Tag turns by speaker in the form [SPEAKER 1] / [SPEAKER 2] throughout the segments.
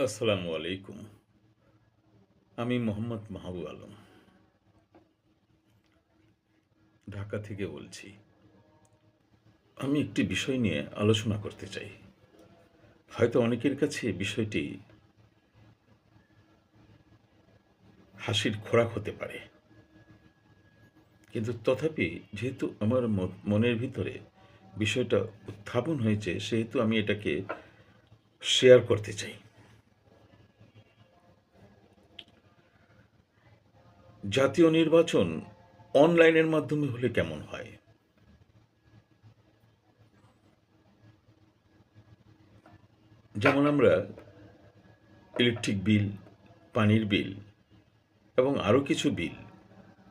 [SPEAKER 1] আসসালামু আলাইকুম। আমি মোহাম্মদ মাহবুব আলম, ঢাকা থেকে বলছি। আমি একটি বিষয় নিয়ে আলোচনা করতে চাই। হয়তো অনেকের কাছে বিষয়টি হাসির খোরাক হতে পারে, কিন্তু তথাপি যেহেতু আমার মনের ভিতরে বিষয়টা উত্থাপন হয়েছে, সেহেতু আমি এটাকে শেয়ার করতে চাই। জাতীয় নির্বাচন অনলাইনের মাধ্যমে হলে কেমন হয়? যেমন আমরা ইলেকট্রিক বিল, পানির বিল এবং আরও কিছু বিল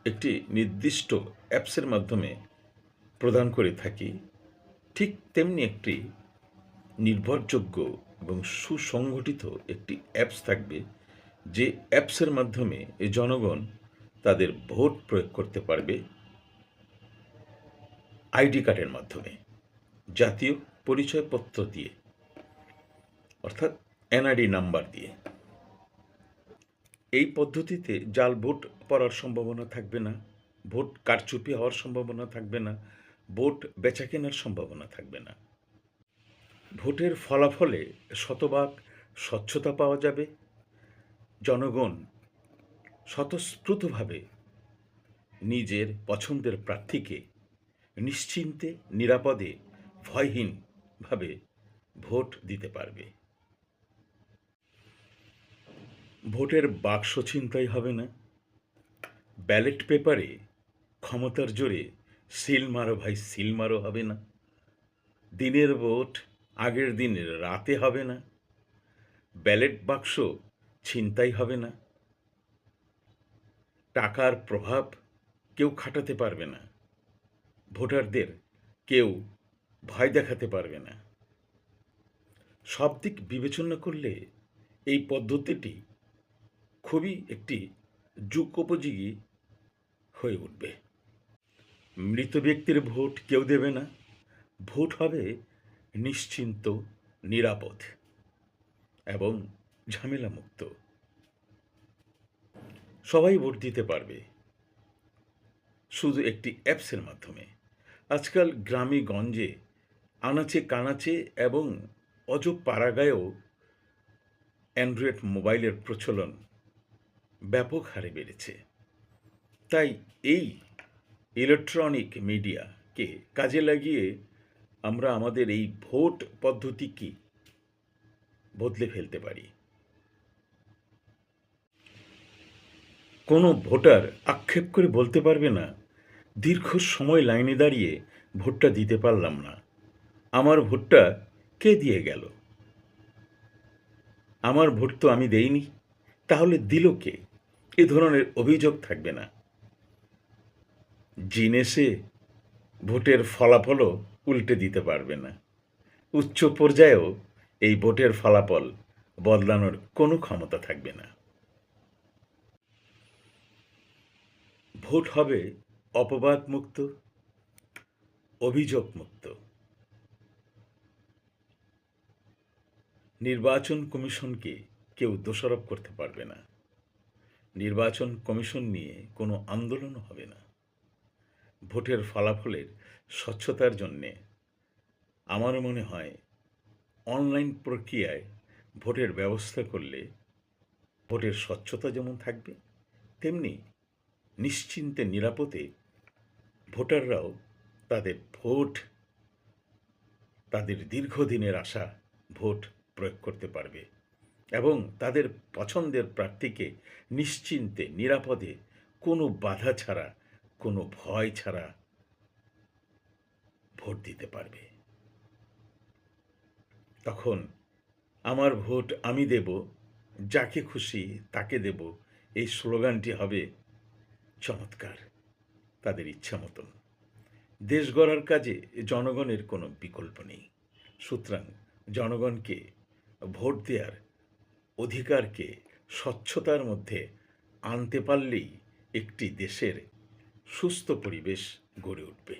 [SPEAKER 1] একটি নির্দিষ্ট অ্যাপসের মাধ্যমে প্রদান করে থাকি, ঠিক তেমনি একটি নির্ভরযোগ্য এবং সুসংগঠিত একটি অ্যাপস থাকবে, যে অ্যাপসের মাধ্যমে এই জনগণ তাদের ভোট প্রয়োগ করতে পারবে আইডি কার্ডের মাধ্যমে, জাতীয় পরিচয়পত্র দিয়ে, অর্থাৎ এনআইডি নাম্বার দিয়ে। এই পদ্ধতিতে জাল ভোট পড়ার সম্ভাবনা থাকবে না, ভোট কারচুপি হওয়ার সম্ভাবনা থাকবে না, ভোট বেচাকেনার সম্ভাবনা থাকবে না। ভোটের ফলাফলে শতভাগ স্বচ্ছতা পাওয়া যাবে। জনগণ স্বতঃস্ফূর্তভাবে নিজের পছন্দের প্রার্থীকে নিশ্চিন্তে, নিরাপদে, ভয়হীনভাবে ভোট দিতে পারবে। ভোটের বাক্স ছিনতাই হবে না। ব্যালট পেপারে ক্ষমতার জোরে সিল মারো ভাই সিল মারো হবে না। দিনের ভোট আগের দিন রাতে হবে না। ব্যালট বাক্স ছিনতাই হবে না। টাকার প্রভাব কেউ খাটাতে পারবে না। ভোটারদের কেউ ভয় দেখাতে পারবে না। সব দিক বিবেচনা করলে এই পদ্ধতিটি খুবই একটি যুগোপযোগী হয়ে উঠবে। মৃত ব্যক্তির ভোট কেউ দেবে না। ভোট হবে নিশ্চিন্ত, নিরাপদ এবং ঝামেলামুক্ত। সবাই ভোট দিতে পারবে শুধু একটি অ্যাপসের মাধ্যমে। আজকাল গ্রামে গঞ্জে, আনাচে কানাচে এবং অজ পাড়াগাঁয়েও অ্যান্ড্রয়েড মোবাইলের প্রচলন ব্যাপক হারে বেড়েছে। তাই এই ইলেকট্রনিক মিডিয়াকে কাজে লাগিয়ে আমরা আমাদের এই ভোট পদ্ধতিকে বদলে ফেলতে পারি। কোনো ভোটার আক্ষেপ করে বলতে পারবে না, দীর্ঘ সময় লাইনে দাঁড়িয়ে ভোটটা দিতে পারলাম না, আমার ভোটটা কে দিয়ে গেল, আমার ভোট তো আমি দেইনি, তাহলে দিল কে? এ ধরনের অভিযোগ থাকবে না। জিনেসে ভোটের ফলাফলও উল্টে দিতে পারবে না। উচ্চ পর্যায়েও এই ভোটের ফলাফল বদলানোর কোনো ক্ষমতা থাকবে না। ভোট হবে অপবাদ মুক্ত, অভিযোগ মুক্ত। নির্বাচন কমিশনকে কেউ দোষারোপ করতে পারবে না। নির্বাচন কমিশন নিয়ে কোনো আন্দোলনও হবে না। ভোটের ফলাফলের স্বচ্ছতার জন্যে আমার মনে হয় অনলাইন প্রক্রিয়ায় ভোটের ব্যবস্থা করলে ভোটের স্বচ্ছতা যেমন থাকবে, তেমনি নিশ্চিন্তে নিরাপদে ভোটাররাও তাদের ভোট, তাদের দীর্ঘদিনের আশা ভোট প্রয়োগ করতে পারবে এবং তাদের পছন্দের প্রার্থীকে নিশ্চিন্তে নিরাপদে, কোনো বাধা ছাড়া, কোনো ভয় ছাড়া ভোট দিতে পারবে। তখন আমার ভোট আমি দেব, যাকে খুশি তাকে দেব, এই স্লোগানটি হবে চমৎকার, তাদের ইচ্ছা মতন। দেশ গড়ার কাজে জনগণের কোনো বিকল্প নেই। সুতরাং জনগণকে ভোট দেওয়ার অধিকারকে স্বচ্ছতার মধ্যে আনতে পারলেই একটি দেশের সুস্থ পরিবেশ গড়ে উঠবে।